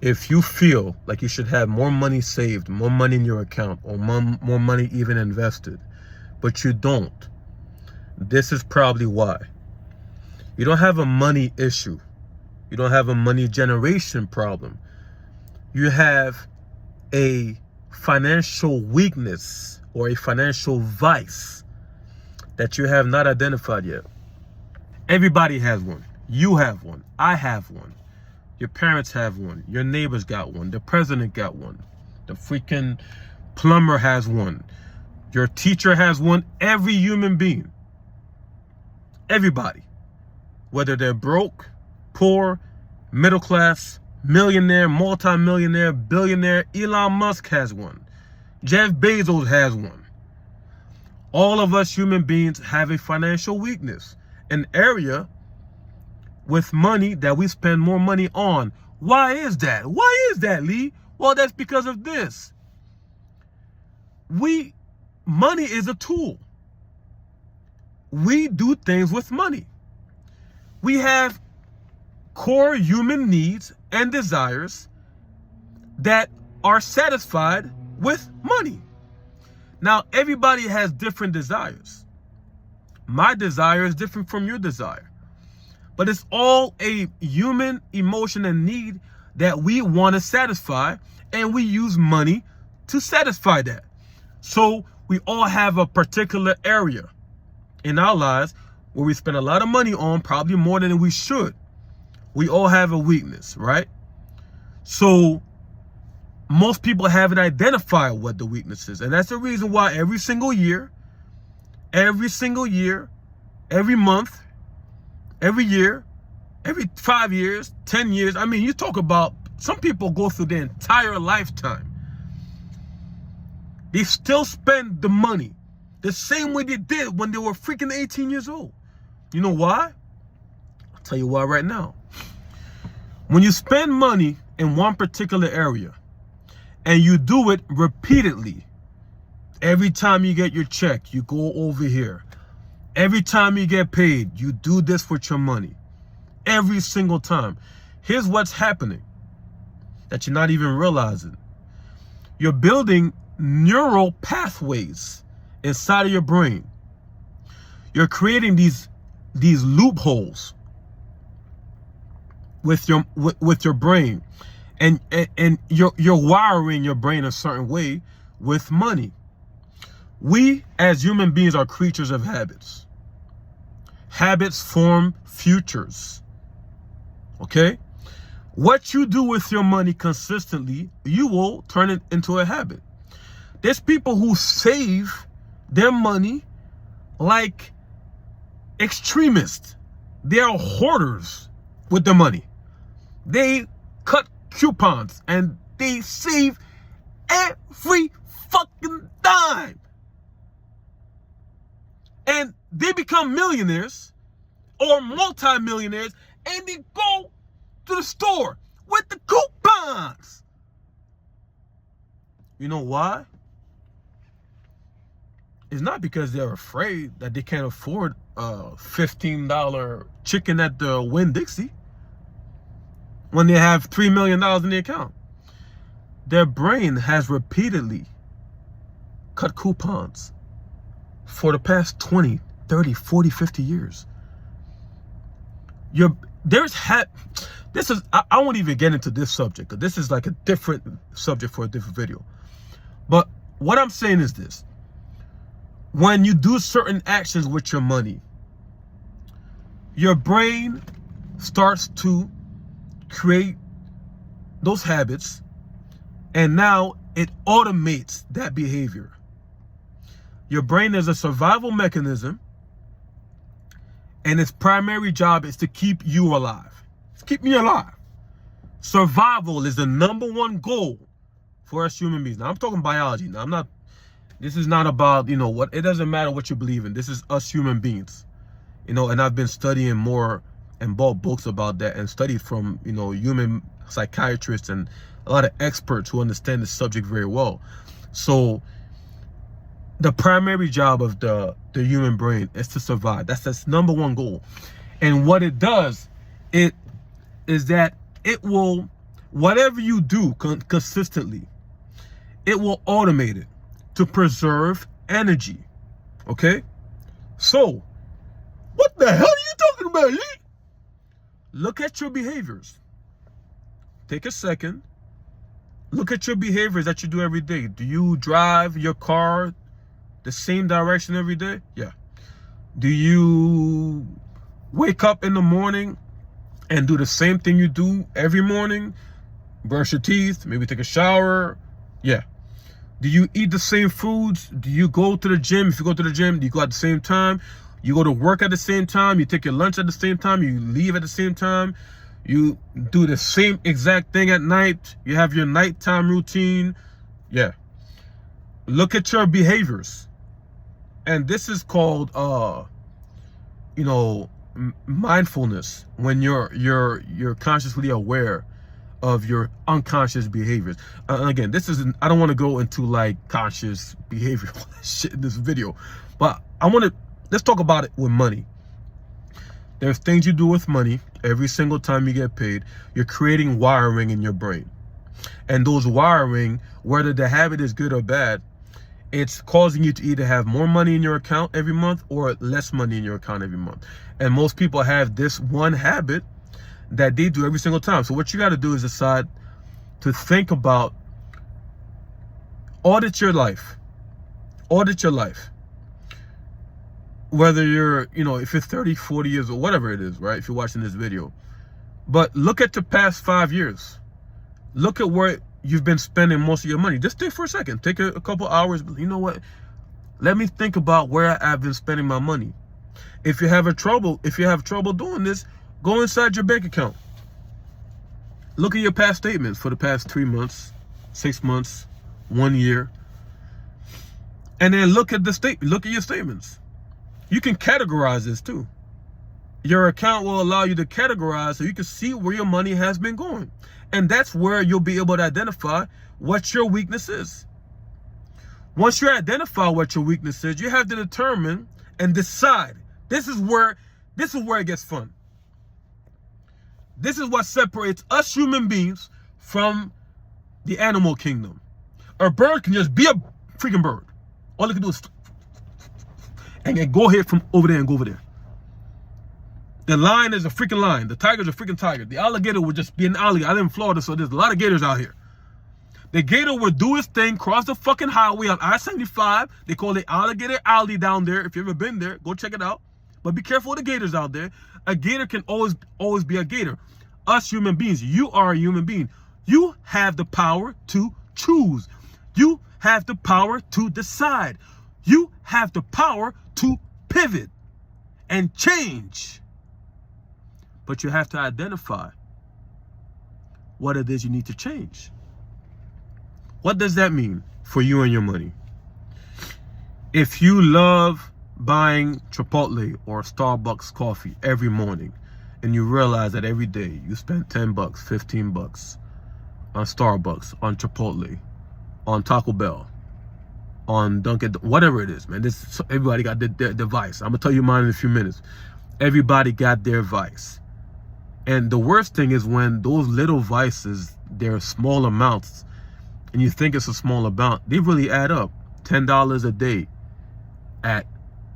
If you feel like you should have more money saved, more money in your account, or more money even invested, but you don't, this is probably why. You don't have a money issue. You don't have a money generation problem. You have a financial weakness or a financial vice that you have not identified yet. Everybody has one. You have one. I have one. Your parents have one. Your neighbors got one. The president got one. The freaking plumber has one. Your teacher has one. Every human being. Everybody. Whether they're broke, poor, middle class, millionaire, multi-millionaire, billionaire, Elon Musk has one. Jeff Bezos has one. All of us human beings have a financial weakness, an area with money that we spend more money on. Why is that? Why is that, Lee? Well, that's because of this. Money is a tool. We do things with money. We have core human needs and desires that are satisfied with money. Now, everybody has different desires. My desire is different from your desire. But it's all a human emotion and need that we want to satisfy, and we use money to satisfy that. So we all have a particular area in our lives where we spend a lot of money on, probably more than we should. We all have a weakness, right? So most people haven't identified what the weakness is. And that's the reason why every single year, every month, every year, every 5 years, 10 years. I mean, you talk about, some people go through their entire lifetime. They still spend the money the same way they did when they were freaking 18 years old. You know why? I'll tell you why right now. When you spend money in one particular area and you do it repeatedly, every time you get your check, you go over here. Every time you get paid, you do this with your money. Every single time. Here's what's happening that you're not even realizing. You're building neural pathways inside of your brain. You're creating these loopholes with your brain, and you're wiring your brain a certain way with money. We as human beings are creatures of habits. Habits form futures. Okay? What you do with your money consistently, you will turn it into a habit. There's people who save their money like extremists. They are hoarders with their money. They cut coupons and they save every fucking dime. And they become millionaires or multi-millionaires, and they go to the store with the coupons. You know why? It's not because they're afraid that they can't afford a $15 chicken at the Winn-Dixie when they have $3 million in the account. Their brain has repeatedly cut coupons for the past 20, 30, 40, 50 years. I won't even get into this subject, because this is like a different subject for a different video. But what I'm saying is this. When you do certain actions with your money, your brain starts to create those habits, and now it automates that behavior. Your brain is a survival mechanism, and its primary job is to keep you alive. It's keep me alive. Survival is the #1 goal for us human beings. Now I'm talking biology. Now this is not about, it doesn't matter what you believe in. This is us human beings. And I've been studying more and bought books about that and studied from, human psychiatrists and a lot of experts who understand the subject very well. So the primary job of the human brain is to survive. That's #1 goal. And what it does, is that it will Whatever you do consistently, it will automate it to preserve energy. Okay? So, what the hell are you talking about, Lee? Look at your behaviors. Take a second. Look at your behaviors that you do every day. Do you drive your car the same direction every day? Yeah. Do you wake up in the morning and do the same thing you do every morning? Brush your teeth, maybe take a shower? Yeah. Do you eat the same foods? Do you go to the gym? If you go to the gym, do you go at the same time? You go to work at the same time? You take your lunch at the same time? You leave at the same time? You do the same exact thing at night? You have your nighttime routine? Yeah. Look at your behaviors. And this is called, mindfulness, when you're consciously aware of your unconscious behaviors. Again, I don't want to go into like conscious behavior shit in this video, but let's talk about it with money. There's things you do with money. Every single time you get paid, you're creating wiring in your brain. And those wiring, whether the habit is good or bad, it's causing you to either have more money in your account every month or less money in your account every month. And most people have this one habit that they do every single time. So what you got to do is decide to think about, audit your life. Audit your life. Whether you're, if you're 30, 40 years or whatever it is, right? If you're watching this video. But look at the past 5 years. Look at where you've been spending most of your money. Just take for a second. Take a couple hours. You know what? Let me think about where I've been spending my money. If you have trouble doing this, go inside your bank account. Look at your past statements for the past 3 months, 6 months, 1 year. And then look at your statements. You can categorize this too. Your account will allow you to categorize so you can see where your money has been going. And that's where you'll be able to identify what your weakness is. Once you identify what your weakness is, you have to determine and decide. This is where it gets fun. This is what separates us human beings from the animal kingdom. A bird can just be a freaking bird. All it can do is and then go ahead from over there and go over there. The lion is a freaking lion. The tiger is a freaking tiger. The alligator would just be an alligator. I live in Florida, so there's a lot of gators out here. The gator would do his thing, cross the fucking highway on I-75. They call it Alligator Alley down there. If you've ever been there, go check it out. But be careful of the gators out there. A gator can always be a gator. Us human beings, you are a human being. You have the power to choose. You have the power to decide. You have the power to pivot and change. But you have to identify what it is you need to change. What does that mean for you and your money? If you love buying Chipotle or Starbucks coffee every morning, and you realize that every day you spend 10 bucks, 15 bucks on Starbucks, on Chipotle, on Taco Bell, on Dunkin', whatever it is, man. Everybody got their vice. I'm gonna tell you mine in a few minutes. Everybody got their vice. And the worst thing is when those little vices, they're small amounts, and you think it's a small amount, they really add up. $10 a day at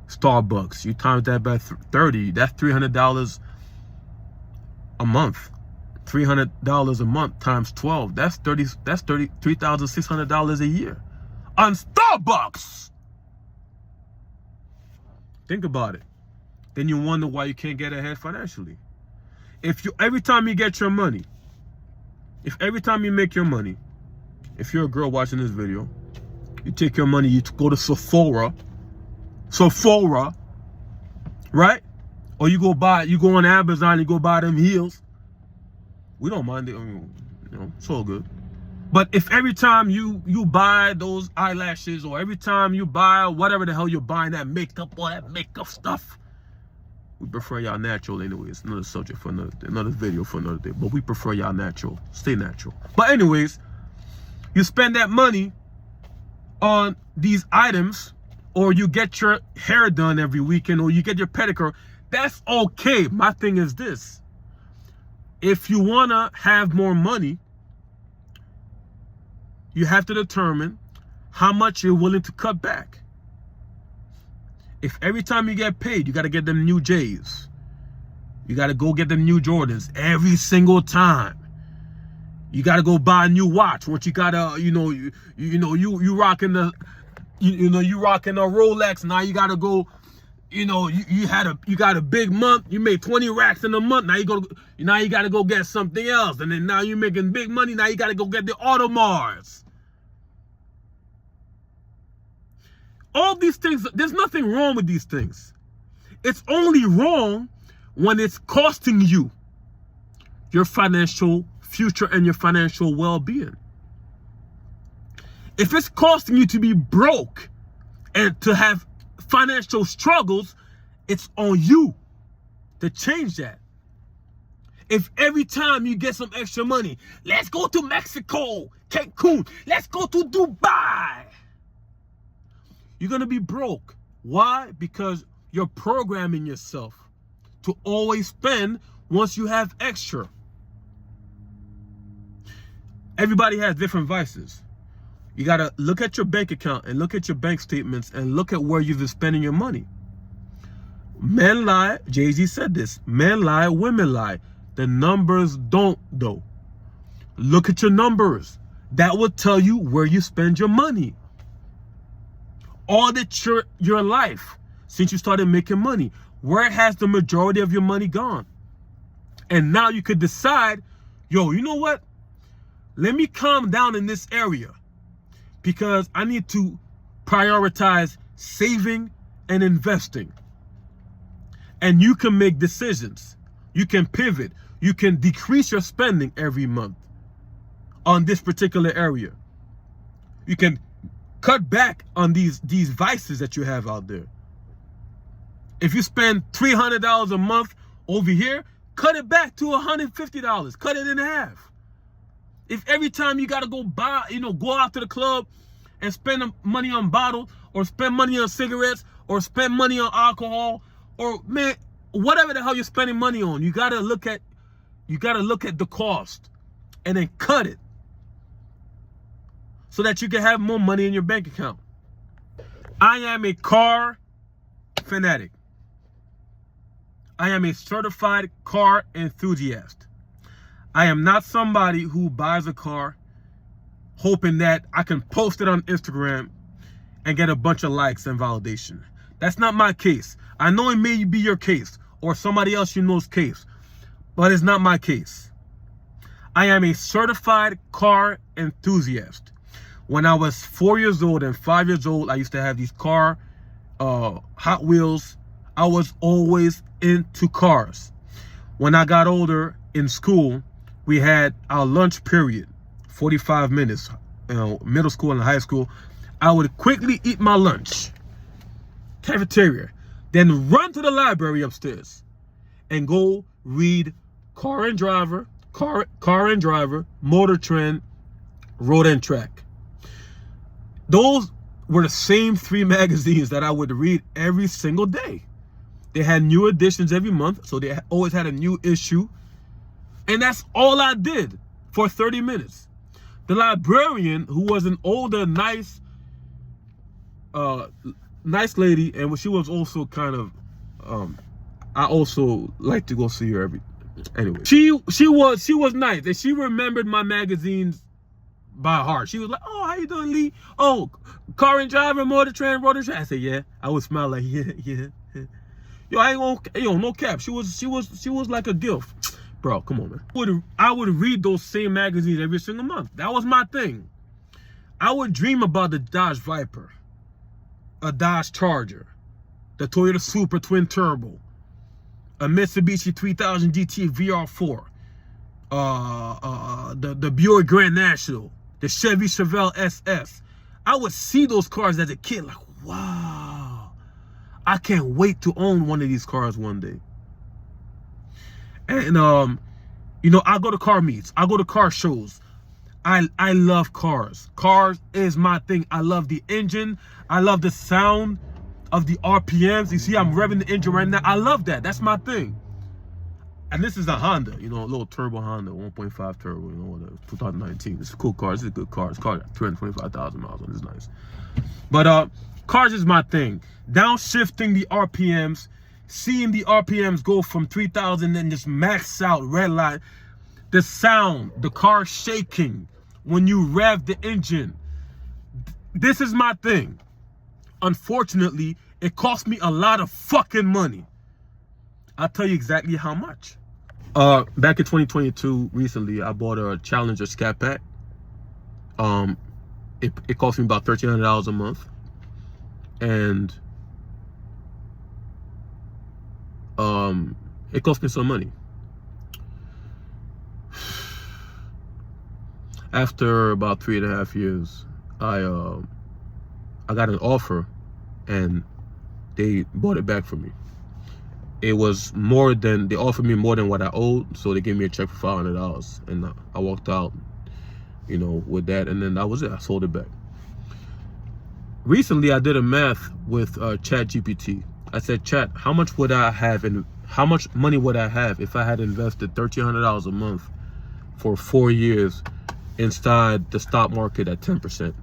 Starbucks. You times that by 30, that's $300 a month. $300 a month times 12, that's $33,600 a year on Starbucks. Think about it. Then you wonder why you can't get ahead financially. Every time you get your money, every time you make your money, if you're a girl watching this video, you take your money, you go to Sephora, right? Or you go on Amazon, you go buy them heels. We don't mind it, it's all good. But if every time you buy those eyelashes, or every time you buy whatever the hell you're buying, that makeup, all that makeup stuff, we prefer y'all natural anyways. Another subject for another video for another day. But we prefer y'all natural. Stay natural. But anyways, you spend that money on these items, or you get your hair done every weekend, or you get your pedicure. That's okay. My thing is this. If you want to have more money, you have to determine how much you're willing to cut back. If every time you get paid, you got to get them new J's, you got to go get them new Jordans every single time. You got to go buy a new watch. Once you got to, you rocking the, you rocking a Rolex. Now you got to go, you got a big month. You made 20 racks in a month. Now you got to go get something else. And then now you're making big money. Now you got to go get the Audemars. All these things, there's nothing wrong with these things. It's only wrong when it's costing you your financial future and your financial well-being. If it's costing you to be broke and to have financial struggles, it's on you to change that. If every time you get some extra money, let's go to Mexico, Cancun, let's go to Dubai, you're going to be broke. Why? Because you're programming yourself to always spend once you have extra. Everybody has different vices. You got to look at your bank account and look at your bank statements and look at where you've been spending your money. Men lie. Jay-Z said this. Men lie, women lie. The numbers don't, though. Look at your numbers. That will tell you where you spend your money. Audit your life since you started making money. Where has the majority of your money gone? And now you could decide, yo, you know what? Let me calm down in this area because I need to prioritize saving and investing. And you can make decisions. You can pivot. You can decrease your spending every month on this particular area. You can cut back on these vices that you have out there. If you spend $300 a month over here, cut it back to $150. Cut it in half. If every time you got to go buy, go out to the club and spend money on bottles or spend money on cigarettes or spend money on alcohol or, man, whatever the hell you're spending money on, you got to look at the cost and then cut it so that you can have more money in your bank account. I am a car fanatic. I am a certified car enthusiast. I am not somebody who buys a car hoping that I can post it on Instagram and get a bunch of likes and validation. That's not my case. I know it may be your case or somebody else you know's case, but it's not my case. I am a certified car enthusiast. When I was 4 years old and 5 years old, I used to have these car, Hot Wheels. I was always into cars. When I got older in school, we had our lunch period, 45 minutes, middle school and high school. I would quickly eat my lunch, cafeteria, then run to the library upstairs and go read Car and Driver, Motor Trend, Road and Track. Those were the same 3 magazines that I would read every single day. They had new editions every month, so they always had a new issue. And that's all I did for 30 minutes. The librarian, who was an older, nice lady, and she was also kind of, I also like to go see her anyway. She was nice, and she remembered my magazines by heart. She was like, "Oh, how you doing, Lee? Oh, Car and Driver, Motor Trend, Road and Track." I said, "Yeah." I would smile like, "Yeah." Yo, I ain't gonna, no cap. She was like a gift. Bro, come on, man. I would read those same magazines every single month. That was my thing. I would dream about the Dodge Viper, a Dodge Charger, the Toyota Supra Twin Turbo, a Mitsubishi 3000 GT VR4, the Buick Grand National, the Chevy Chevelle SS. I would see those cars as a kid like, wow, I can't wait to own one of these cars one day. And, I go to car meets. I go to car shows. I love cars. Cars is my thing. I love the engine. I love the sound of the RPMs. You see, I'm revving the engine right now. I love that. That's my thing. And this is a Honda, you know, a little turbo Honda, 1.5 turbo, you know, 2019. It's a cool car. It's a good car. It's got 325,000 miles on it. It's nice. But cars is my thing. Downshifting the RPMs, seeing the RPMs go from 3,000 and just max out, red light. The sound, the car shaking when you rev the engine. This is my thing. Unfortunately, it cost me a lot of fucking money. I'll tell you exactly how much. Back in 2022, recently, I bought a Challenger Scat Pack. It cost me about $1,300 a month. And it cost me some money. After about 3.5 years, I got an offer and they bought it back for me. It was more than, they offered me more than what I owed, so they gave me a check for $500, and I walked out, you know, with that, and then that was it. I sold it back. Recently, I did a math with ChatGPT. I said, Chat, how much would I have, and how much money would I have if I had invested $1,300 a month for 4 years inside the stock market at 10%?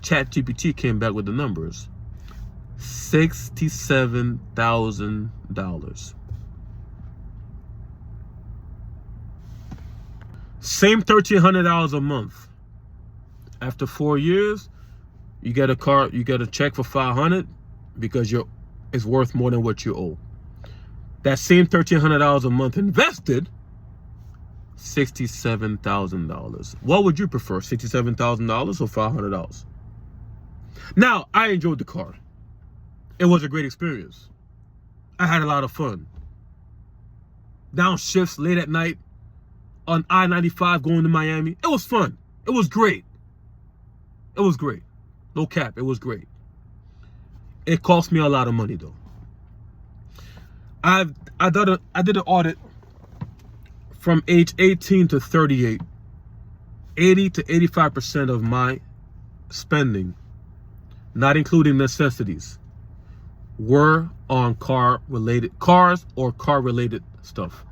ChatGPT came back with the numbers. $67,000. Same $1,300 a month. After 4 years, you get a car, you get a check for $500 because it's worth more than what you owe. That same $1,300 a month invested, $67,000. What would you prefer, $67,000 or $500? Now, I enjoyed the car. It was a great experience. I had a lot of fun. Downshifts late at night on I-95 going to Miami. It was fun. It was great. It was great. No cap, it was great. It cost me a lot of money though. I did an audit from age 18 to 38. 80 to 85% of my spending, not including necessities, were on cars or car related stuff.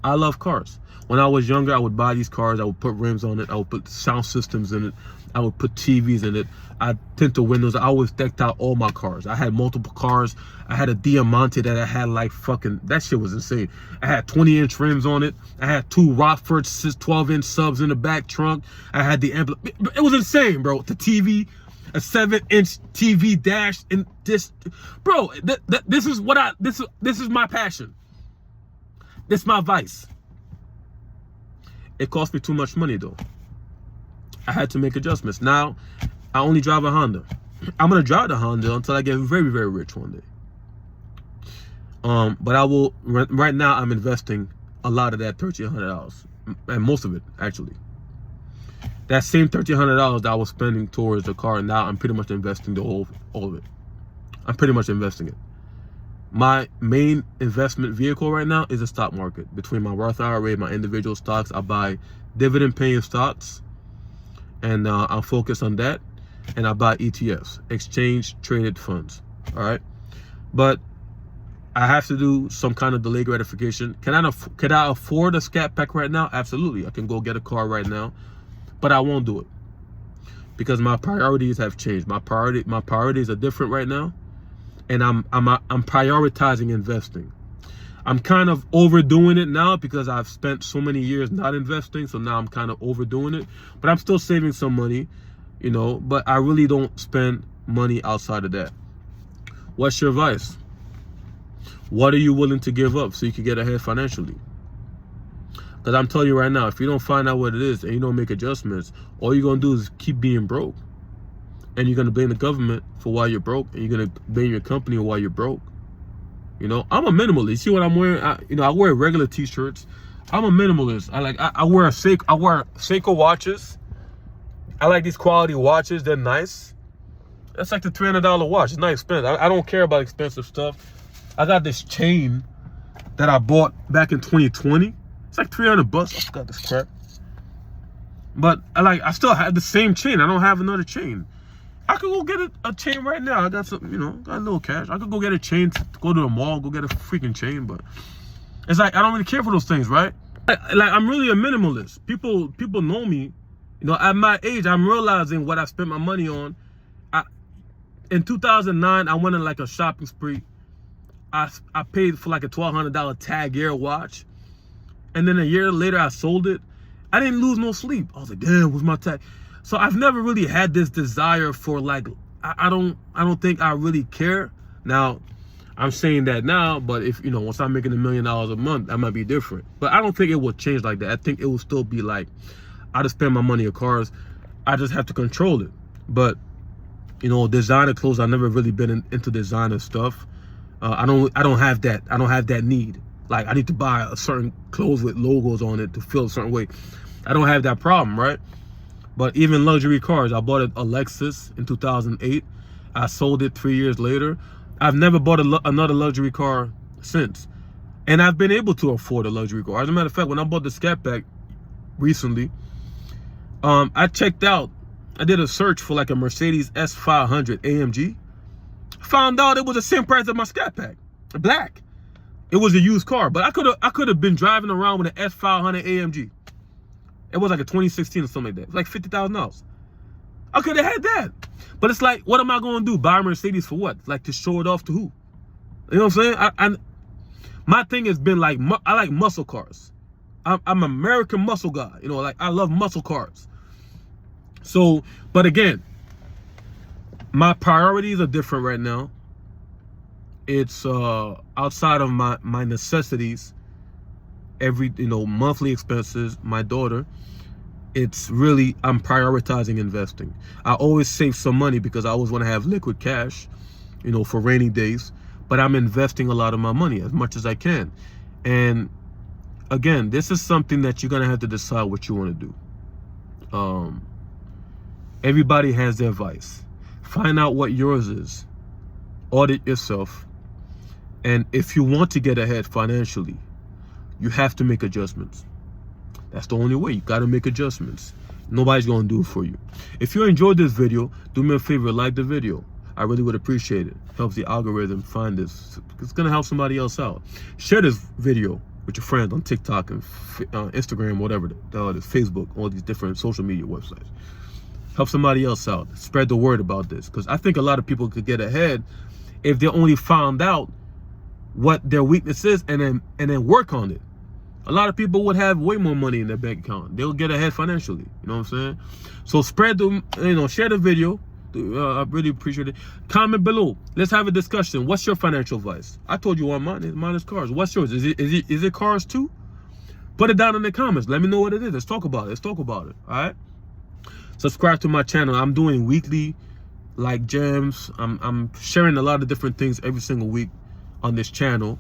I love cars. When I was younger, I would buy these cars. I would put rims on it. I would put sound systems in it. I would put TVs in it. I tint the windows. I always decked out all my cars. I had multiple cars. I had a Diamante that I had like fucking, that shit was insane. I had 20-inch rims on it. I had 2 Rockford 12-inch subs in the back trunk. I had the amp. It was insane, bro. The TV, a 7-inch TV dash, and this, bro. This is what this is my passion. This is my vice. It cost me too much money though. I had to make adjustments. Now, I only drive a Honda. I'm gonna drive the Honda until I get very, very rich one day. But I will. Right now, I'm investing a lot of that $1,300, and most of it actually. That same $1,300 that I was spending towards the car, now I'm pretty much investing all of it. I'm pretty much investing it. My main investment vehicle right now is the stock market. Between my Roth IRA, my individual stocks, I buy dividend-paying stocks, and I'll focus on that. And I buy ETFs, exchange-traded funds. All right, but I have to do some kind of delayed gratification. Can I afford a Scat Pack right now? Absolutely, I can go get a car right now, but I won't do it because my priorities have changed. My priorities are different right now. And I'm prioritizing investing. I'm kind of overdoing it now because I've spent so many years not investing. So now I'm kind of overdoing it. But I'm still saving some money, you know. But I really don't spend money outside of that. What's your advice? What are you willing to give up so you can get ahead financially? Because I'm telling you right now, if you don't find out what it is and you don't make adjustments, all you're going to do is keep being broke. And you're going to blame the government for why you're broke. And you're going to blame your company why you're broke. You know, I'm a minimalist. See what I'm wearing? I wear regular t-shirts. I'm a minimalist. I wear Seiko watches. I like these quality watches. They're nice. That's like the $300 watch. It's not expensive. I don't care about expensive stuff. I got this chain that I bought back in 2020. It's like $300. I forgot this crap. But I still have the same chain. I don't have another chain. I could go get a chain right now. I got some, got a little cash. I could go get a chain, go to the mall, go get a freaking chain. But It's like I don't really care for those things, right? Like I'm really a minimalist. People know me. You know, at my age, I'm realizing what I spent my money on. In 2009, I went on like a shopping spree. I paid for like a $1,200 Tag Air watch, and then a year later I sold it. I didn't lose no sleep. I was like, damn, where's my tag? So I've never really had this desire for like, I don't think I really care. Now, I'm saying that now, but if, you know, once I'm making $1 million a month, that might be different. But I don't think it will change like that. I think it will still be like, I just spend my money on cars. I just have to control it. But, you know, designer clothes, I've never really been into designer stuff. I don't have that. I don't have that need. Like, I need to buy a certain clothes with logos on it to feel a certain way. I don't have that problem, right? But even luxury cars, I bought a Lexus in 2008. I sold it 3 years later. I've never bought another luxury car since. And I've been able to afford a luxury car. As a matter of fact, when I bought the Scat Pack recently, I checked out, I did a search for like a Mercedes S500 AMG. Found out it was the same price as my Scat Pack, black. It was a used car, but I could have been driving around with an S500 AMG. It was like a 2016 or something like that. It was like $50,000. I could have had that. But it's like, what am I going to do? Buy a Mercedes for what? Like to show it off to who? You know what I'm saying? My thing has been like, I like muscle cars. I'm an American muscle guy. You know, like I love muscle cars. So, but again, my priorities are different right now. It's outside of my necessities, monthly expenses, my daughter. It's really, I'm prioritizing investing. I always save some money because I always want to have liquid cash, you know, for rainy days. But I'm investing a lot of my money as much as I can. And again, this is something that you're going to have to decide what you want to do. Everybody has their vice. Find out what yours is. Audit yourself. And if you want to get ahead financially, you have to make adjustments. That's the only way. You got to make adjustments. Nobody's going to do it for you. If you enjoyed this video, do me a favor, like the video. I really would appreciate it. Helps the algorithm find this. It's going to help somebody else out. Share this video with your friends on TikTok and Instagram, whatever the hell it is, Facebook, all these different social media websites. Help somebody else out. Spread the word about this. Because I think a lot of people could get ahead if they only found out what their weakness is and then work on it. A lot of people would have way more money in their bank account. They'll get ahead financially. You know what I'm saying? So spread the, share the video. I really appreciate it. Comment below. Let's have a discussion. What's your financial advice? I told you one. Mine is cars. What's yours? Is it cars too? Put it down in the comments. Let me know what it is. Let's talk about it. All right. Subscribe to my channel. I'm doing weekly like gems. I'm sharing a lot of different things every single week on this channel.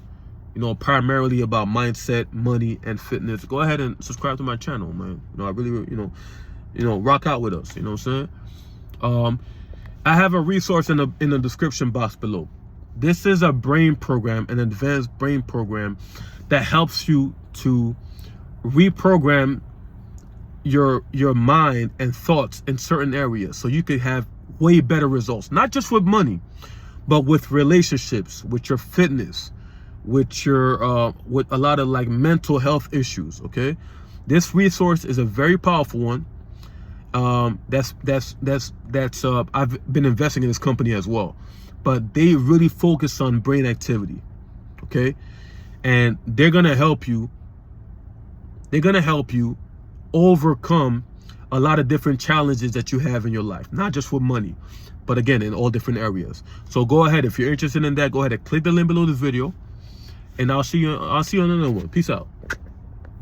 You know, primarily about mindset, money, and fitness. Go ahead and subscribe to my channel, man. You know, I really, rock out with us. You know what I'm saying? I have a resource in the description box below. This is a brain program, an advanced brain program that helps you to reprogram your mind and thoughts in certain areas so you can have way better results. Not just with money, but with relationships, with your fitness, with your with a lot of like mental health issues. Okay, this resource is a very powerful one. I've been investing in this company as well, but they really focus on brain activity. Okay, and they're gonna help you overcome a lot of different challenges that you have in your life, not just with money, but again in all different areas. So go ahead, if you're interested in that, go ahead and click the link below this video. And I'll see you on another one. Peace out.